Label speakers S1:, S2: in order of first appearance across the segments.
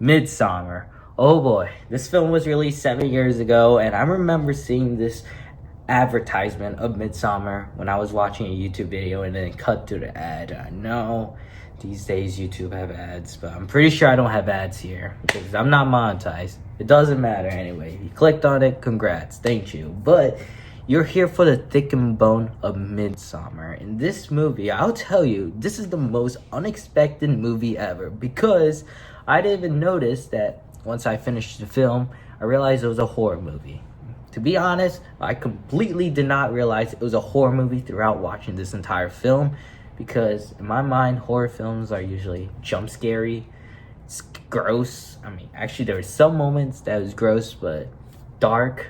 S1: Midsommar. Oh boy, this film was released 7 years ago, and I remember seeing this advertisement of Midsommar when I was watching a YouTube video and then it cut to the ad. I know these days YouTube have ads, but I'm pretty sure I don't have ads here because I'm not monetized. It doesn't matter anyway. If you clicked on it, congrats, thank you. But you're here for the thick and bone of Midsommar. In this movie, I'll tell you, this is the most unexpected movie ever because I didn't even notice that once I finished the film, I realized it was a horror movie. To be honest, I completely did not realize it was a horror movie throughout watching this entire film because in my mind, horror films are usually jump scary, it's gross. I mean, actually there were some moments that was gross, but dark.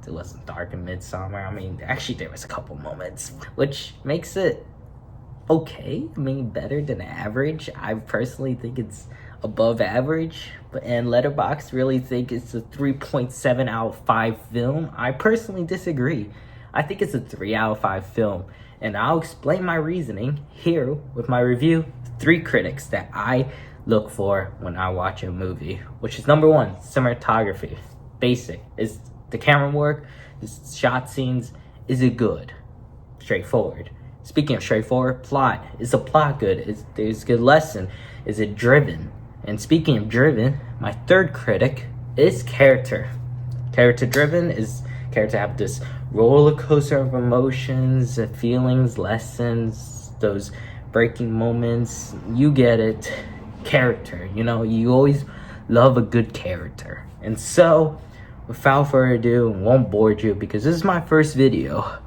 S1: It wasn't dark in Midsommar. I mean, actually there was a couple moments, which makes it okay. I mean, better than average. I personally think it's above average, and Letterboxd really think it's a 3.7 out of 5 film. I personally disagree. I think it's a 3 out of 5 film, and I'll explain my reasoning here with my review. 3 critics that I look for when I watch a movie, which is number 1, cinematography. Basic. Is the camera work, the shot scenes, is it good? Straightforward. Speaking of straightforward, plot. Is the plot good? Is there's good lesson? Is it driven? And speaking of driven, my 3rd critic is character. Character driven is character have this roller coaster of emotions, feelings, lessons, those breaking moments. You get it. Character. You know, you always love a good character. And so, without further ado, won't bore you because this is my first video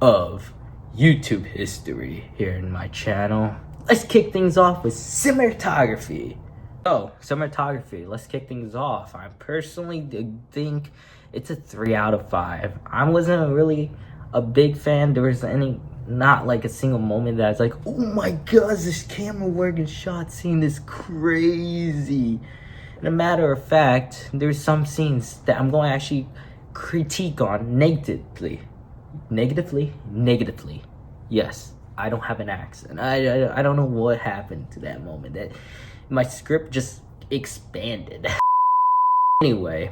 S1: of YouTube history here in my channel. Let's kick things off with cinematography. So, cinematography, let's kick things off. I personally think it's a 3 out of 5. I wasn't really a big fan. There was not like a single moment that I was like, oh my god, this camera work and shot scene is crazy. And a matter of fact, there's some scenes that I'm going to actually critique on negatively. Negatively. Yes, I don't have an accent. I don't know what happened to that moment. That my script just expanded. Anyway,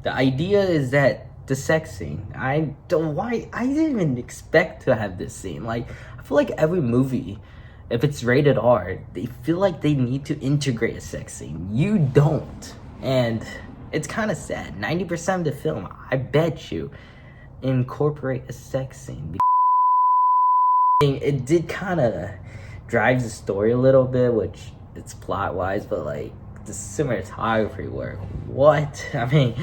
S1: the idea is that the sex scene. I didn't even expect to have this scene. Like, I feel like every movie, if it's rated R, they feel like they need to integrate a sex scene. You don't. And it's kind of sad. 90% of the film, I bet you, incorporate a sex scene. It did kind of drive the story a little bit, which it's plot-wise, but like the cinematography work, what? I mean,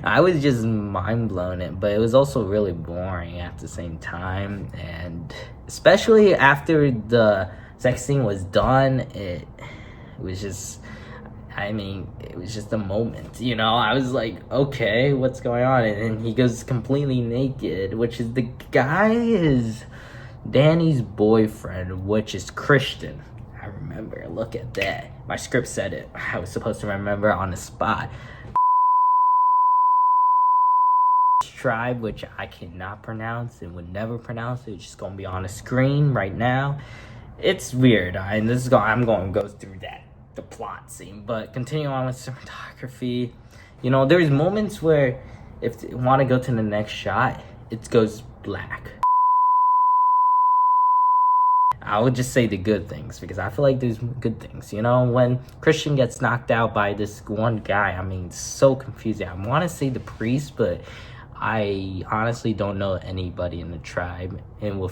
S1: I was just mind-blown, but it was also really boring at the same time, and especially after the sex scene was done, it was just, I mean, it was just a moment, you know? I was like, okay, what's going on? And then he goes completely naked, which is the guy is Danny's boyfriend, which is Christian. I remember, look at that. My script said it. I was supposed to remember on the spot. Tribe, which I cannot pronounce and would never pronounce it. It's just gonna be on the screen right now. It's weird, and I'm going to go through the plot scene, but continue on with cinematography. You know, there's moments where if you want to go to the next shot, it goes black. I would just say the good things because I feel like there's good things. You know, when Christian gets knocked out by this one guy, I mean, it's so confusing. I want to say the priest, but I honestly don't know anybody in the tribe and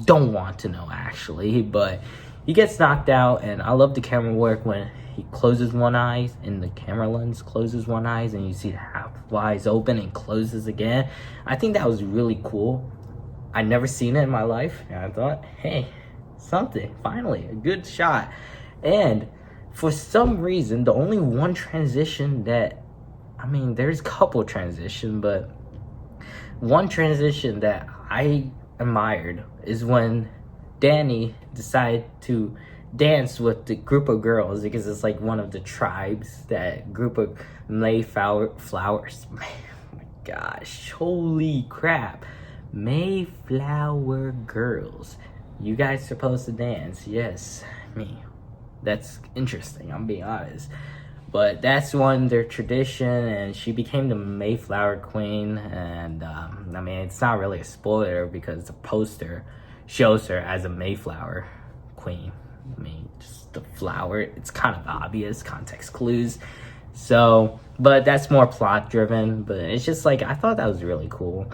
S1: don't want to know actually. But he gets knocked out, and I love the camera work when he closes one eye and the camera lens closes one eye and you see half eyes open and closes again. I think that was really cool. I never seen it in my life, and I thought, hey, something, finally, a good shot. And for some reason, the only one transition that, I mean, there's a couple transition, but one transition that I admired is when Danny decided to dance with the group of girls because it's like one of the tribes, that group of Mayflowers. Man, oh my gosh, holy crap. Mayflower girls. You guys supposed to dance? Yes, me. That's interesting, I'm being honest. But that's one their tradition, and she became the Mayflower Queen. And I mean, it's not really a spoiler because the poster shows her as a Mayflower Queen. I mean, just the flower. It's kind of obvious, context clues. So, but that's more plot driven. But it's just like I thought that was really cool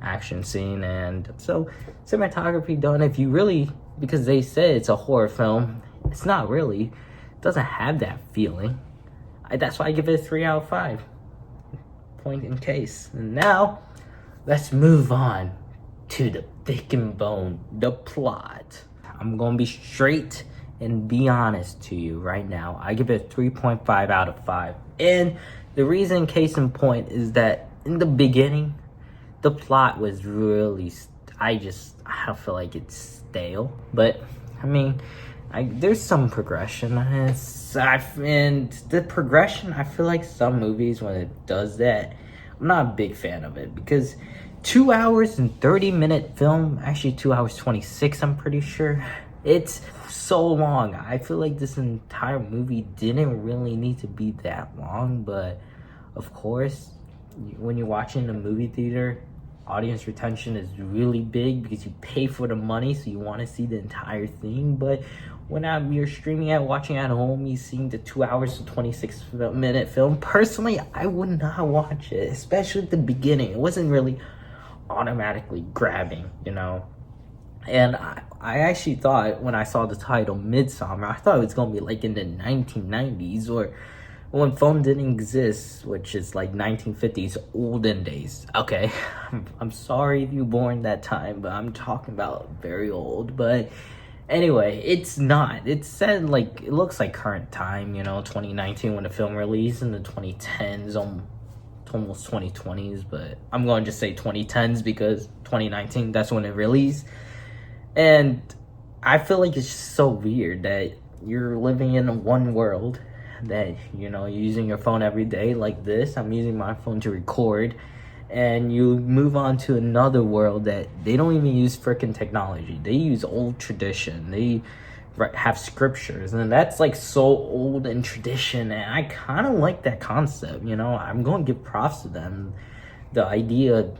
S1: action scene, and so cinematography done. If you really, because they said it's a horror film, it's not really. It doesn't have that feeling. That's why I give it a 3 out of 5. Point in case. And now, let's move on to the thick and bone, the plot. I'm gonna be straight and be honest to you right now. I give it a 3.5 out of 5. And the reason, case in point, is that in the beginning, the plot was really, I don't feel like it's stale. But, I mean, there's some progression. And the progression, I feel like some movies, when it does that, I'm not a big fan of it. Because 2 hours and 30-minute film, actually 2 hours 26, I'm pretty sure. It's so long. I feel like this entire movie didn't really need to be that long. But, of course, when you're watching a movie theater, audience retention is really big because you pay for the money, so you want to see the entire thing. But when you're streaming at, watching at home, you seeing the 2 hours and 26-minute film, personally, I would not watch it, especially at the beginning. It wasn't really automatically grabbing, you know. And I actually thought, when I saw the title Midsommar, I thought it was going to be like in the 1990s or when phone didn't exist, which is like 1950s olden days. Okay, I'm sorry if you were born that time, but I'm talking about very old. But anyway, it's not. It's said like, it looks like current time, you know, 2019 when the film released, in the 2010s, almost 2020s, but I'm going to just say 2010s because 2019, that's when it released. And I feel like it's just so weird that you're living in one world, that, you know, you're using your phone every day like this. I'm using my phone to record, and you move on to another world that they don't even use freaking technology. They use old tradition. They have scriptures, and that's like so old and tradition, and I kind of like that concept, you know. I'm going to give props to them. The idea,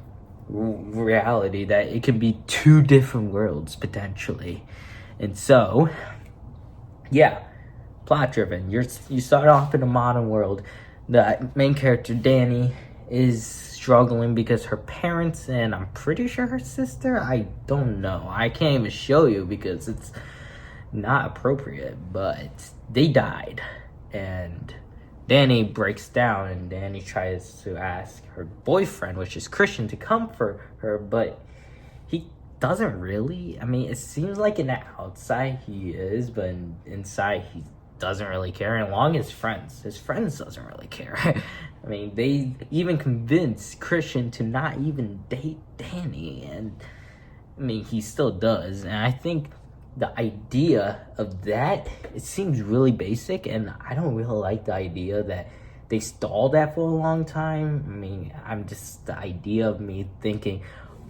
S1: reality, that it can be two different worlds potentially. And so, yeah, plot driven. You start off in a modern world. The main character, Danny, is struggling because her parents, and I'm pretty sure her sister, I don't know, I can't even show you because it's not appropriate, but they died. And Danny breaks down, and Danny tries to ask her boyfriend, which is Christian, to comfort her, but he doesn't really. I mean, it seems like in the outside he is, but inside he doesn't really care. And along his friends doesn't really care. I mean, they even convince Christian to not even date Danny, and I mean, he still does. And I think the idea of that, it seems really basic, and I don't really like the idea that they stalled that for a long time. I mean, the idea of me thinking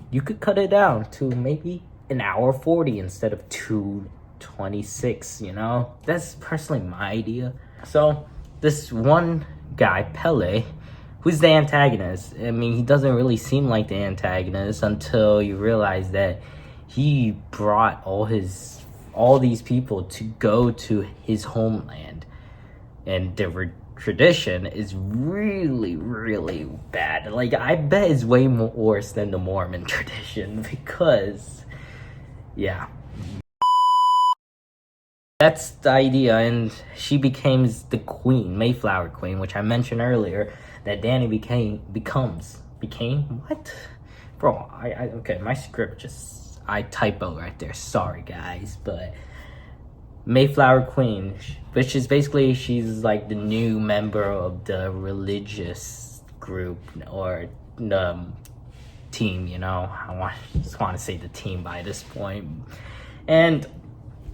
S1: you could cut it down to maybe an hour 40 instead of 2:26, you know? That's personally my idea. So this one guy, Pele, who's the antagonist, I mean, he doesn't really seem like the antagonist until you realize that he brought all these people to go to his homeland, and the tradition is really, really bad. Like, I bet it's way more worse than the Mormon tradition, because, yeah, that's the idea. And she becomes the queen, Mayflower Queen, which I mentioned earlier, that Danny became what, bro? Okay, my script I typo right there. Sorry, guys. But Mayflower Queen, which is basically, she's like the new member of the religious group or team, you know. Just want to say the team by this point. And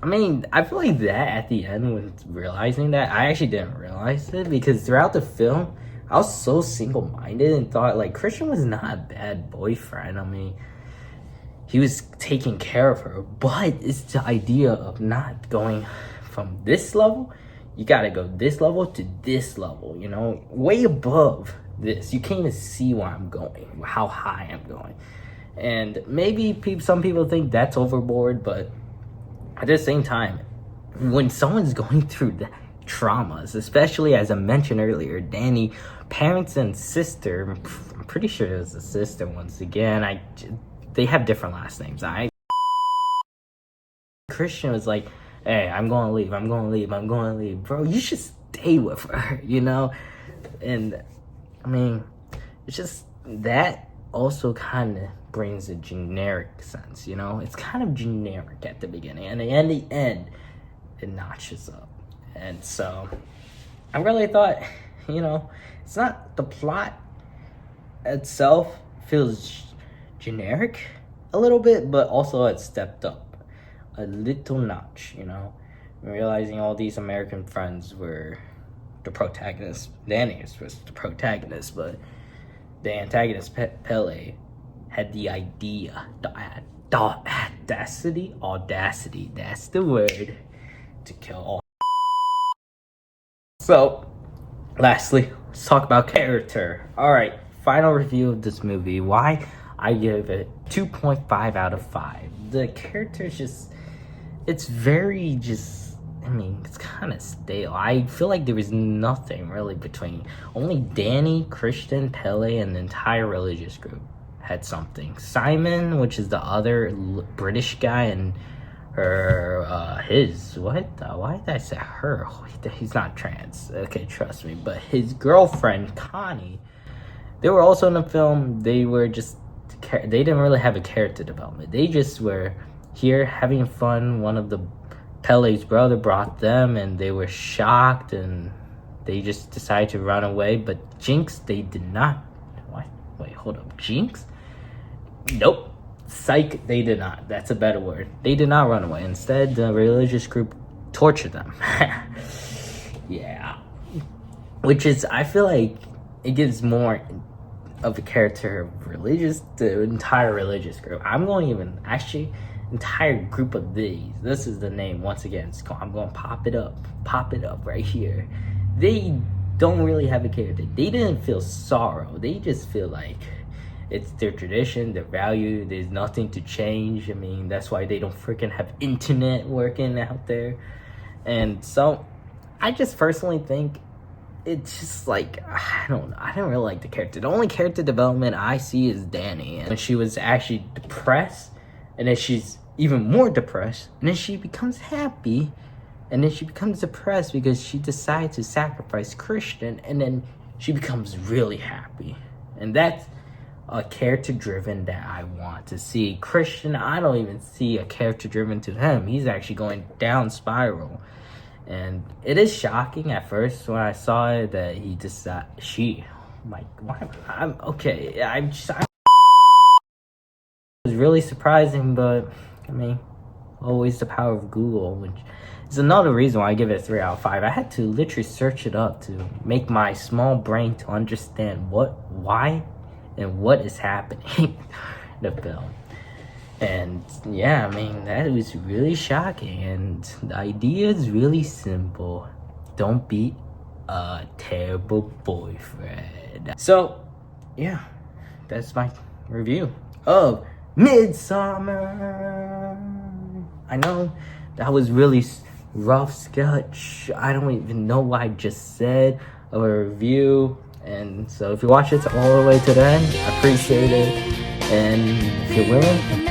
S1: I mean, I feel like that at the end, when realizing that, I actually didn't realize it, because throughout the film, I was so single-minded and thought like Christian was not a bad boyfriend. I mean, he was taking care of her, but it's the idea of not going from this level. you gotta go this level to this level, you know, way above this. You can't even see where I'm going, how high I'm going. And maybe some people think that's overboard, but at the same time, when someone's going through the traumas, especially as I mentioned earlier, Danny, parents and sister, I'm pretty sure it was a sister once again. They have different last names. Christian was like, hey, I'm going to leave. Bro, you should stay with her, you know? And, I mean, it's just, that also kind of brings a generic sense, you know? It's kind of generic at the beginning, and in the end, it notches up. And so, I really thought, you know, it's not, the plot itself feels generic a little bit, but also it stepped up a little notch, you know, realizing all these American friends were the protagonists. Danny was the protagonist, but the antagonist, Pele, had the idea, the audacity, that's the word, to kill all. So, lastly, let's talk about character. Alright, final review of this movie. Why I give it 2.5 out of 5. The character's just, it's very just, I mean, it's kind of stale. I feel like there was nothing really between, only Danny, Christian, Pele, and the entire religious group had something. Simon, which is the other British guy, and her, why did I say her? He's not trans, okay, trust me. But his girlfriend, Connie, they were also in the film. They were just, they didn't really have a character development. They just were here having fun. One of the Pele's brother brought them, and they were shocked, and they just decided to run away. But Jinx, they did not. What? Wait, hold up. Jinx? Nope. Psych, they did not. That's a better word. They did not run away. Instead, the religious group tortured them. Yeah. Which is, I feel like it gives more of a character of the entire religious group. I'm going even, actually, entire group of these. This is the name, once again. I'm going to pop it up right here. They don't really have a character. They didn't feel sorrow. They just feel like it's their tradition, their value. There's nothing to change. I mean, that's why they don't freaking have internet working out there. And so, I just personally think it's just like, I don't really like the character. The only character development I see is Danny. And she was actually depressed, and then she's even more depressed, and then she becomes happy, and then she becomes depressed because she decides to sacrifice Christian, and then she becomes really happy. And that's a character driven that I want to see. Christian, I don't even see a character driven to him. He's actually going down spiral. And it is shocking at first when I saw it that he decided, I'm okay. It was really surprising, but I mean, always the power of Google, which is another reason why I give it a 3 out of 5. I had to literally search it up to make my small brain to understand why, and what is happening in the film. And yeah, I mean, that was really shocking, and the idea is really simple. Don't be a terrible boyfriend. So yeah, that's my review of Midsommar. I know that was really rough sketch. I don't even know what I just said of a review. And so if you watch it all the way to the end, I appreciate it. And if you're willing,